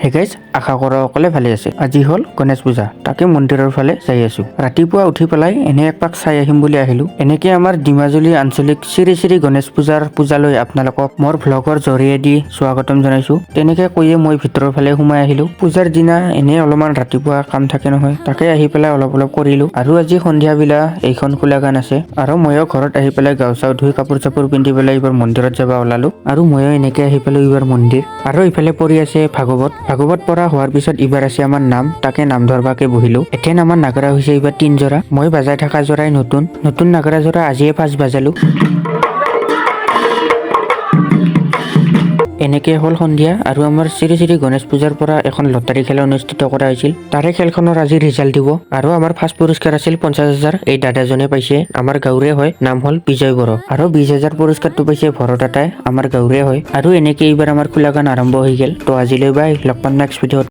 Hey guys, আশা কৰা সকলে ভালে আছে। আজি হ'ল গণেশ পূজা, তাকে মন্দিৰৰ ফালে যাই আছো। ৰাতিপুৱা উঠি পেলাই এনে একপাক চাই আহিম বুলি আহিলো। এনেকে আমাৰ ডিমাজুলি আঞ্চলিক শ্ৰী শ্ৰী গণেশ পূজালৈ আপোনালোকক মোৰ ভ্লগৰ জৰিয়েদি স্বাগতম জনাইছো। তেনেকে কৈয়ে মই ভিতৰৰ ফালে সোমাই আহিলো। পূজাৰ দিনা এনে অলপমান ৰাতিপুৱা কাম থাকে নহয়, তাকে আহি পেলাই অলপ কৰিলো। আৰু আজি সন্ধিয়া বিলাক এইখন খোলা গান আছে, আৰু ময়ো ঘৰত আহি পেলাই গাও চাও ধুই কাপোৰ চাপোৰ পিন্ধি পেলাই এইবাৰ মন্দিৰত যাব ওলালো। আৰু ময়ো এনেকে আহি পেলাই এইবাৰ মন্দিৰ, আৰু ইফালে পৰি আছে ভাগৱত পঢ়া হোৱাৰ পিছত এইবাৰ আছে আমাৰ নাম, তাকে নাম ধৰবাকে বহিলো। এতিয়া আমাৰ নাগৰা হৈছে এইবাৰ 3 যোৰা, মই বাজাই থকা যোৰাই নতুন নাগৰা যোৰা আজিয়ে 5 বাজালো। এনেকে হ'ল সন্ধিয়া, আৰু আমাৰ শ্ৰী শ্ৰী গণেশ পূজাৰ পৰা এখন লটাৰী খেল অনুষ্ঠিত কৰা হৈছিল। তাৰে খেলখনৰ আজি ৰিজাল্ট দিব, আৰু আমাৰ ফাৰ্ষ্ট পুৰস্কাৰ আছিল 50,000। এই দাদাজনে পাইছে, আমাৰ গাঁৱৰে হয়, নাম হ'ল বিজয় বড়ো। আৰু 20,000 পুৰস্কাৰটো পাইছে ভৰদাতাই, আমাৰ গাঁৱৰে হয়। আৰু এনেকে এইবাৰ আমাৰ খোলা গান আৰম্ভ হৈ গ'ল। তো আজিলৈ বাই, লগ পাম নেক্সট ভিডিঅ'ত।